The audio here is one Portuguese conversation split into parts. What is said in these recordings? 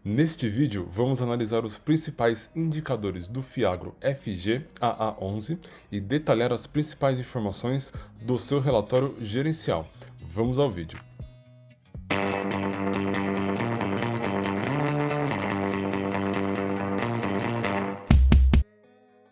Neste vídeo, vamos analisar os principais indicadores do Fiagro FG-AA11 e detalhar as principais informações do seu relatório gerencial. Vamos ao vídeo.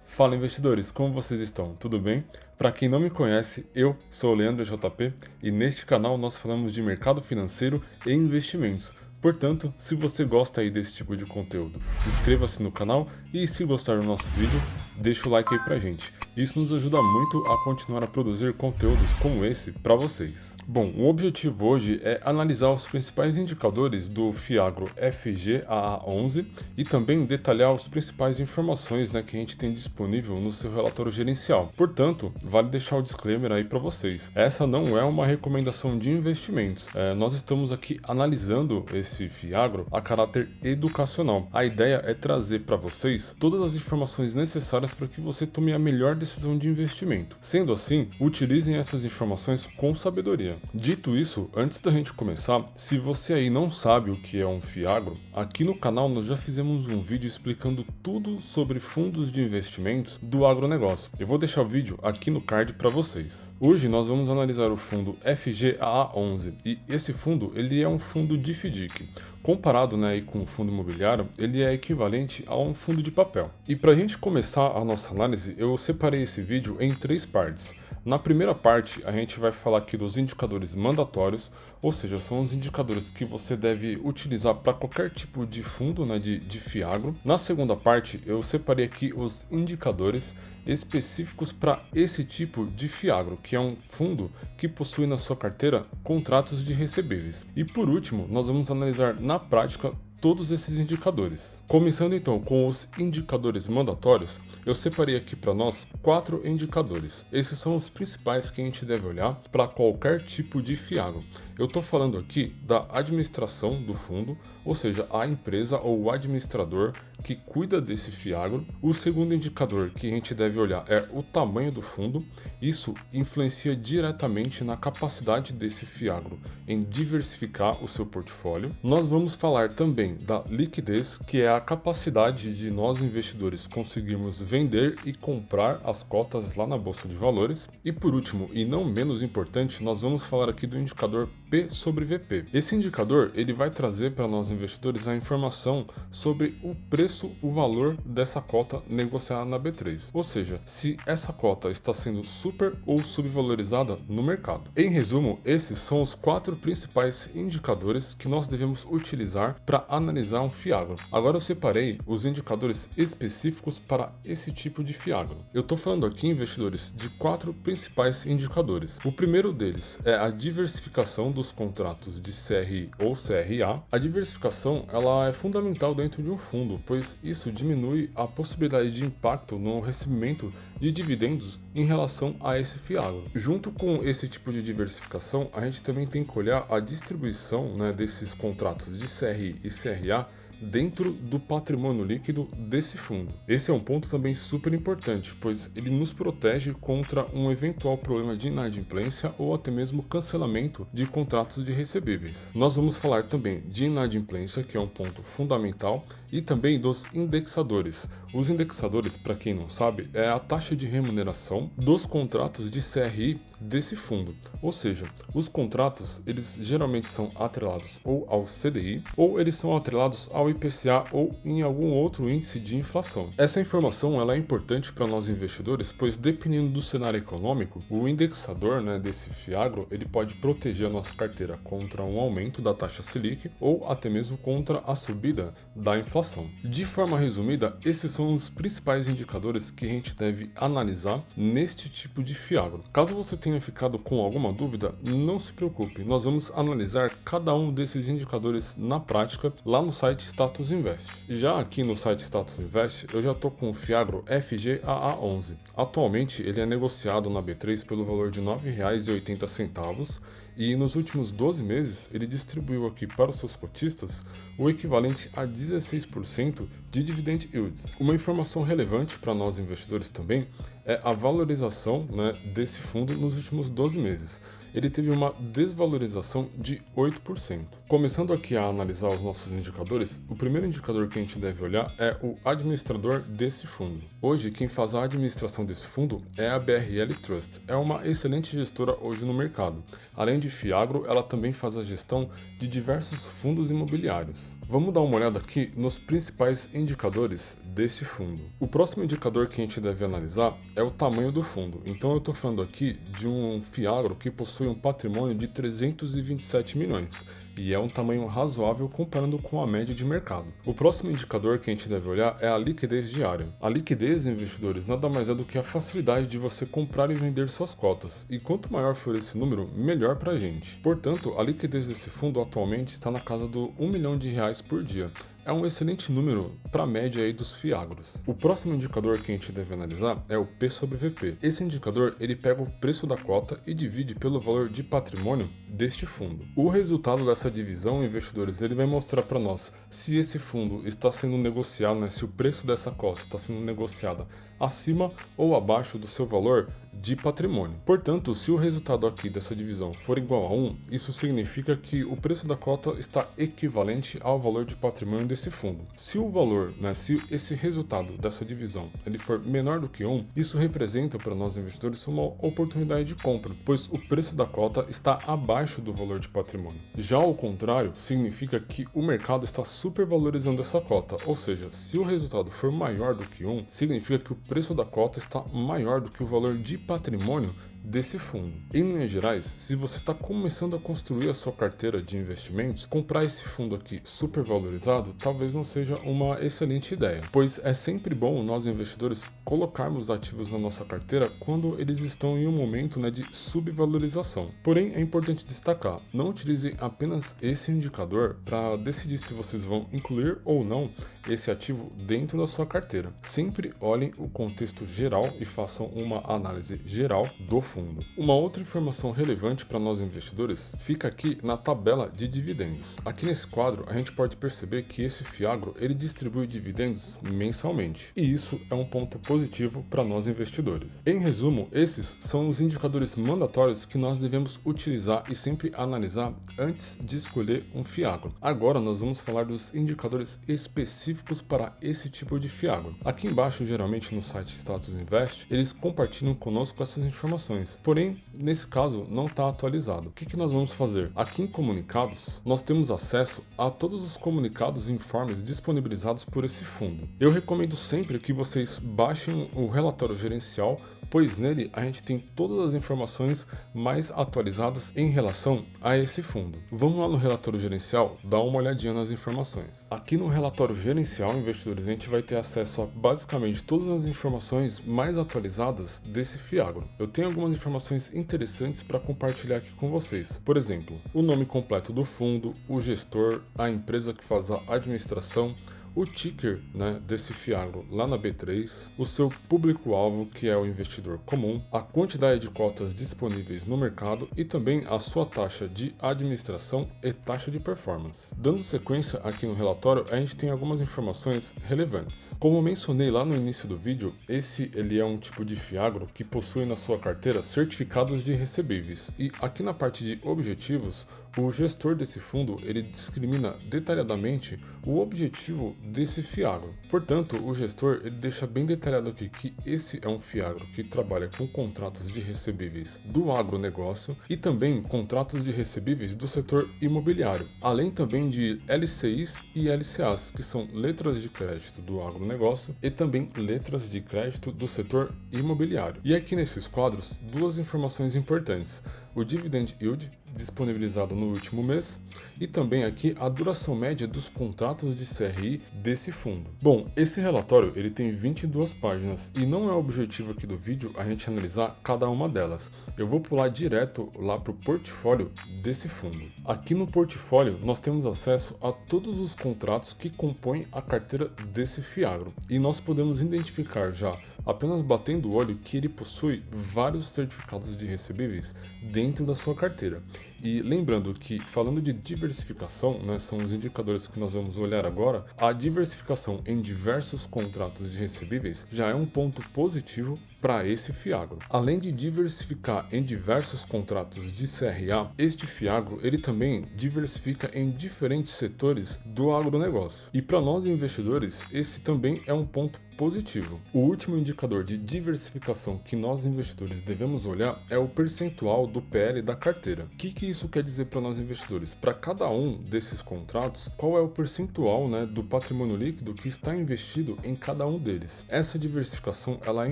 Fala investidores, como vocês estão? Tudo bem? Para quem não me conhece, eu sou o Leandro JP e neste canal nós falamos de mercado financeiro e investimentos. Portanto, se você gosta aí desse tipo de conteúdo, inscreva-se no canal e se gostar do nosso vídeo, deixa o like aí pra gente. Isso nos ajuda muito a continuar a produzir conteúdos como esse para vocês. Bom, o objetivo hoje é analisar os principais indicadores do Fiagro FG-AA11 e também detalhar as principais informações que a gente tem disponível no seu relatório gerencial. Portanto, vale deixar o disclaimer aí para vocês. Essa não é uma recomendação de investimentos. Nós estamos aqui analisando esse Fiagro a caráter educacional. A ideia é trazer para vocês todas as informações necessárias para que você tome a melhor decisão de investimento. Sendo assim, utilizem essas informações com sabedoria. Dito isso, antes da gente começar, se você aí não sabe o que é um Fiagro, aqui no canal nós já fizemos um vídeo explicando tudo sobre fundos de investimentos do agronegócio. Eu vou deixar o vídeo aqui no card para vocês. Hoje nós vamos analisar o fundo FG-AA11 e esse fundo ele é um fundo de FDIC. Comparado aí com o fundo imobiliário, ele é equivalente a um fundo de papel. E para a gente começar a nossa análise, eu separei esse vídeo em 3 partes. Na primeira parte, a gente vai falar aqui dos indicadores mandatórios, ou seja, são os indicadores que você deve utilizar para qualquer tipo de fundo de Fiagro. Na segunda parte, eu separei aqui os indicadores específicos para esse tipo de Fiagro, que é um fundo que possui na sua carteira contratos de recebíveis. E por último, nós vamos analisar na prática todos esses indicadores. Começando então com os indicadores mandatórios, eu separei aqui para nós 4 indicadores. Esses são os principais que a gente deve olhar para qualquer tipo de Fiagro. Eu estou falando aqui da administração do fundo, ou seja, a empresa ou o administrador que cuida desse Fiagro. O segundo indicador que a gente deve olhar é o tamanho do fundo. Isso influencia diretamente na capacidade desse Fiagro em diversificar o seu portfólio. Nós vamos falar também da liquidez, que é a capacidade de nós investidores conseguirmos vender e comprar as cotas lá na Bolsa de Valores. E por último, e não menos importante, nós vamos falar aqui do indicador P sobre VP. Esse indicador ele vai trazer para nós investidores a informação sobre o preço, o valor dessa cota negociada na B3. Ou seja, se essa cota está sendo super ou subvalorizada no mercado. Em resumo, esses são os 4 principais indicadores que nós devemos utilizar para analisar um Fiagro. Agora eu separei os indicadores específicos para esse tipo de Fiagro. Eu estou falando aqui, investidores, de 4 principais indicadores. O primeiro deles é a diversificação dos contratos de CRI ou CRA. A diversificação ela é fundamental dentro de um fundo, pois isso diminui a possibilidade de impacto no recebimento de dividendos em relação a esse Fiagro. Junto com esse tipo de diversificação, a gente também tem que olhar a distribuição desses contratos de CRI e CRA dentro do patrimônio líquido desse fundo. Esse é um ponto também super importante, pois ele nos protege contra um eventual problema de inadimplência ou até mesmo cancelamento de contratos de recebíveis. Nós vamos falar também de inadimplência, que é um ponto fundamental, e também dos indexadores. Os indexadores, para quem não sabe, é a taxa de remuneração dos contratos de CRI desse fundo. Ou seja, os contratos, eles geralmente são atrelados ou ao CDI, ou eles são atrelados ao IPCA ou em algum outro índice de inflação. Essa informação ela é importante para nós investidores, pois dependendo do cenário econômico, o indexador desse Fiagro ele pode proteger a nossa carteira contra um aumento da taxa Selic ou até mesmo contra a subida da inflação. De forma resumida, esses são os principais indicadores que a gente deve analisar neste tipo de Fiagro. Caso você tenha ficado com alguma dúvida, não se preocupe, nós vamos analisar cada um desses indicadores na prática lá no site Status Invest. Já aqui no site Status Invest, eu já estou com o Fiagro FG-AA11. Atualmente ele é negociado na B3 pelo valor de R$ 9,80 e nos últimos 12 meses ele distribuiu aqui para os seus cotistas o equivalente a 16% de dividend yields. Uma informação relevante para nós investidores também é a valorização desse fundo nos últimos 12 meses. ele teve uma desvalorização de 8%. Começando aqui a analisar os nossos indicadores, o primeiro indicador que a gente deve olhar é o administrador desse fundo. Hoje, quem faz a administração desse fundo é a BRL Trust. É uma excelente gestora hoje no mercado. Além de Fiagro, ela também faz a gestão de diversos fundos imobiliários. Vamos dar uma olhada aqui nos principais indicadores deste fundo. O próximo indicador que a gente deve analisar é o tamanho do fundo. Então eu estou falando aqui de um Fiagro que possui um patrimônio de 327 milhões. E é um tamanho razoável comparando com a média de mercado. O próximo indicador que a gente deve olhar é a liquidez diária. A liquidez, investidores, nada mais é do que a facilidade de você comprar e vender suas cotas. E quanto maior for esse número, melhor para a gente. Portanto, a liquidez desse fundo atualmente está na casa do R$ 1 milhão por dia. É um excelente número para a média aí dos Fiagros. O próximo indicador que a gente deve analisar é o P sobre VP. Esse indicador ele pega o preço da cota e divide pelo valor de patrimônio deste fundo. O resultado dessa divisão, investidores, ele vai mostrar para nós se esse fundo está sendo negociado, né, se o preço dessa cota está sendo negociada acima ou abaixo do seu valor de patrimônio. Portanto, se o resultado aqui dessa divisão for igual a 1, isso significa que o preço da cota está equivalente ao valor de patrimônio desse fundo. Se o valor, se esse resultado dessa divisão ele for menor do que 1, isso representa para nós investidores uma oportunidade de compra, pois o preço da cota está abaixo do valor de patrimônio. Já ao contrário, significa que o mercado está supervalorizando essa cota, ou seja, se o resultado for maior do que 1, significa que o preço da cota está maior do que o valor de patrimônio desse fundo. Em linhas gerais, se você está começando a construir a sua carteira de investimentos, comprar esse fundo aqui super valorizado talvez não seja uma excelente ideia, pois é sempre bom nós investidores colocarmos ativos na nossa carteira quando eles estão em um momento de subvalorização. Porém, é importante destacar, não utilize apenas esse indicador para decidir se vocês vão incluir ou não esse ativo dentro da sua carteira. Sempre olhem o contexto geral e façam uma análise geral do fundo. Uma outra informação relevante para nós investidores fica aqui na tabela de dividendos. Aqui nesse quadro a gente pode perceber que esse Fiagro ele distribui dividendos mensalmente e isso é um ponto positivo para nós investidores. Em resumo, esses são os indicadores mandatórios que nós devemos utilizar e sempre analisar antes de escolher um Fiagro. Agora nós vamos falar dos indicadores específicos para esse tipo de Fiagro. Aqui embaixo, geralmente no site Status Invest, eles compartilham conosco essas informações. Porém, nesse caso, não está atualizado. O que nós vamos fazer? Aqui em comunicados, nós temos acesso a todos os comunicados e informes disponibilizados por esse fundo. Eu recomendo sempre que vocês baixem o relatório gerencial, pois nele a gente tem todas as informações mais atualizadas em relação a esse fundo. Vamos lá no relatório gerencial, dar uma olhadinha nas informações. Aqui no relatório gerencial, investidores, a gente vai ter acesso a basicamente todas as informações mais atualizadas desse Fiagro. Eu tenho algumas informações interessantes para compartilhar aqui com vocês. Por exemplo, o nome completo do fundo, o gestor, a empresa que faz a administração, o ticker desse Fiagro lá na B3, o seu público-alvo, que é o investidor comum, a quantidade de cotas disponíveis no mercado e também a sua taxa de administração e taxa de performance. Dando sequência aqui no relatório, a gente tem algumas informações relevantes. Como mencionei lá no início do vídeo, ele é um tipo de Fiagro que possui na sua carteira certificados de recebíveis e aqui na parte de objetivos, o gestor desse fundo ele discrimina detalhadamente o objetivo desse Fiagro. Portanto, o gestor ele deixa bem detalhado aqui que esse é um Fiagro que trabalha com contratos de recebíveis do agronegócio e também contratos de recebíveis do setor imobiliário, além também de LCIs e LCAs, que são letras de crédito do agronegócio e também letras de crédito do setor imobiliário. E aqui nesses quadros, duas informações importantes. O Dividend Yield, disponibilizado no último mês, e também aqui a duração média dos contratos de CRI desse fundo. Bom, esse relatório ele tem 22 páginas e não é o objetivo aqui do vídeo a gente analisar cada uma delas. Eu vou pular direto lá para o portfólio desse fundo. Aqui no portfólio nós temos acesso a todos os contratos que compõem a carteira desse Fiagro e nós podemos identificar já apenas batendo o olho que ele possui vários certificados de recebíveis dentro da sua carteira. E lembrando que, falando de diversificação, são os indicadores que nós vamos olhar agora, a diversificação em diversos contratos de recebíveis já é um ponto positivo para esse fiagro. Além de diversificar em diversos contratos de CRA, este fiagro ele também diversifica em diferentes setores do agronegócio. E para nós investidores, esse também é um ponto positivo. O último indicador de diversificação que nós investidores devemos olhar é o percentual do PL da carteira. O que isso quer dizer para nós investidores? Para cada um desses contratos, qual é o percentual, do patrimônio líquido que está investido em cada um deles? Essa diversificação ela é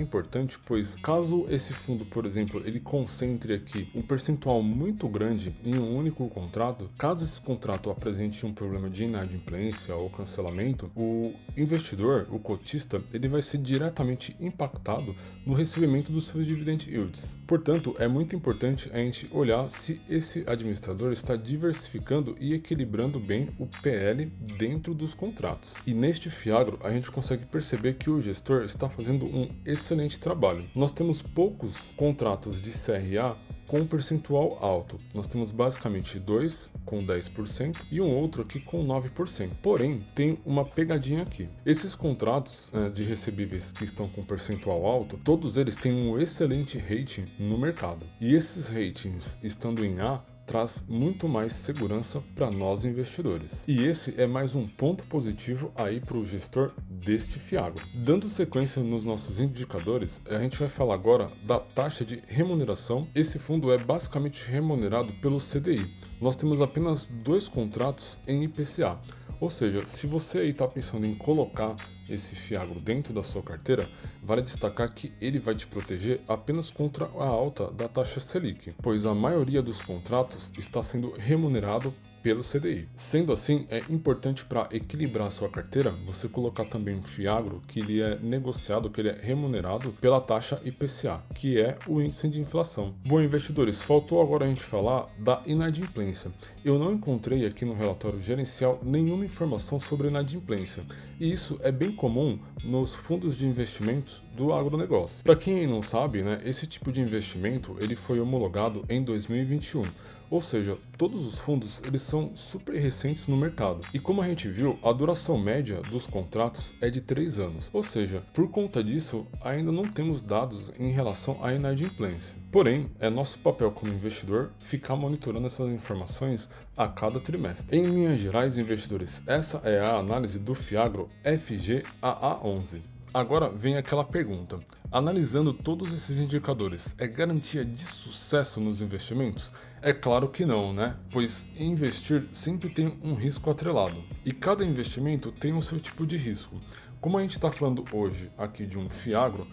importante, pois caso esse fundo, por exemplo, ele concentre aqui um percentual muito grande em um único contrato, caso esse contrato apresente um problema de inadimplência ou cancelamento, o investidor, o cotista, ele vai ser diretamente impactado no recebimento dos seus dividend yields. Portanto, é muito importante a gente olhar se esse administrador está diversificando e equilibrando bem o PL dentro dos contratos. E neste fiagro, a gente consegue perceber que o gestor está fazendo um excelente trabalho. Nós temos poucos contratos de CRA com um percentual alto. Nós temos basicamente 2 com 10% e um outro aqui com 9%. Porém, tem uma pegadinha aqui. Esses contratos de recebíveis que estão com percentual alto, todos eles têm um excelente rating no mercado. E esses ratings, estando em A, traz muito mais segurança para nós investidores. E esse é mais um ponto positivo aí para o gestor deste fiagro. Dando sequência nos nossos indicadores, a gente vai falar agora da taxa de remuneração. Esse fundo é basicamente remunerado pelo CDI. Nós temos apenas 2 contratos em IPCA. Ou seja, se você está pensando em colocar esse fiagro dentro da sua carteira, vale destacar que ele vai te proteger apenas contra a alta da taxa Selic, pois a maioria dos contratos está sendo remunerado pelo CDI. Sendo assim, é importante para equilibrar a sua carteira você colocar também um fiagro que ele é negociado, que ele é remunerado pela taxa IPCA, que é o índice de inflação. Bom, investidores, faltou agora a gente falar da inadimplência. Eu não encontrei aqui no relatório gerencial nenhuma informação sobre inadimplência, e isso é bem comum nos fundos de investimentos do agronegócio. Para quem não sabe, esse tipo de investimento ele foi homologado em 2021. Ou seja, todos os fundos eles são super recentes no mercado. E como a gente viu, a duração média dos contratos é de 3 anos. Ou seja, por conta disso, ainda não temos dados em relação à inadimplência. Porém, é nosso papel como investidor ficar monitorando essas informações a cada trimestre. Em linhas gerais, investidores, essa é a análise do fiagro FGAA11. Agora vem aquela pergunta: analisando todos esses indicadores, é garantia de sucesso nos investimentos? É claro que não, Pois investir sempre tem um risco atrelado. E cada investimento tem o seu tipo de risco. Como a gente está falando hoje aqui de um fiagro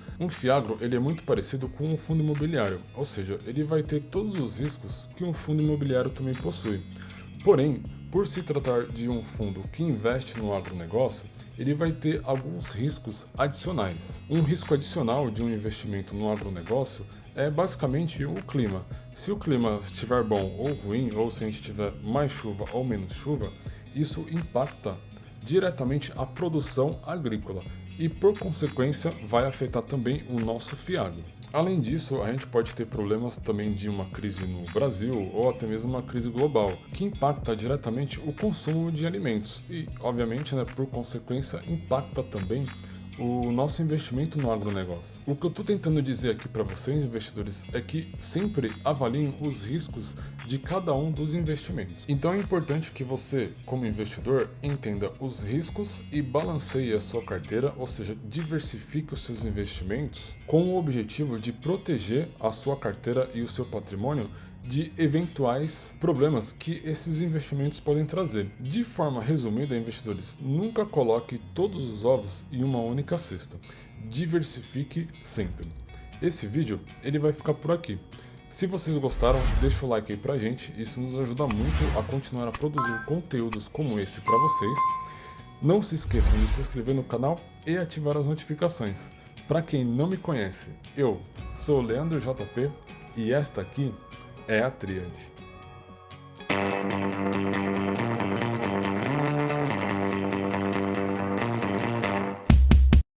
ele é muito parecido com um fundo imobiliário, ou seja, ele vai ter todos os riscos que um fundo imobiliário também possui. Porém, por se tratar de um fundo que investe no agronegócio, ele vai ter alguns riscos adicionais. Um risco adicional de um investimento no agronegócio é basicamente o clima. Se o clima estiver bom ou ruim, ou se a gente tiver mais chuva ou menos chuva, isso impacta diretamente a produção agrícola e, por consequência, vai afetar também o nosso fiagro. Além disso, a gente pode ter problemas também de uma crise no Brasil ou até mesmo uma crise global, que impacta diretamente o consumo de alimentos e, obviamente, por consequência, impacta também o nosso investimento no agronegócio. O que eu estou tentando dizer aqui para vocês, investidores, é que sempre avaliem os riscos de cada um dos investimentos. Então é importante que você, como investidor, entenda os riscos e balanceie a sua carteira, ou seja, diversifique os seus investimentos com o objetivo de proteger a sua carteira e o seu patrimônio de eventuais problemas que esses investimentos podem trazer. De forma resumida, investidores, nunca coloque todos os ovos em uma única cesta. Diversifique sempre. Esse vídeo ele vai ficar por aqui. Se vocês gostaram, deixa o like aí pra gente, isso nos ajuda muito a continuar a produzir conteúdos como esse para vocês. Não se esqueçam de se inscrever no canal e ativar as notificações. Para quem não me conhece, eu sou o Leandro JP e esta aqui é a Tríade.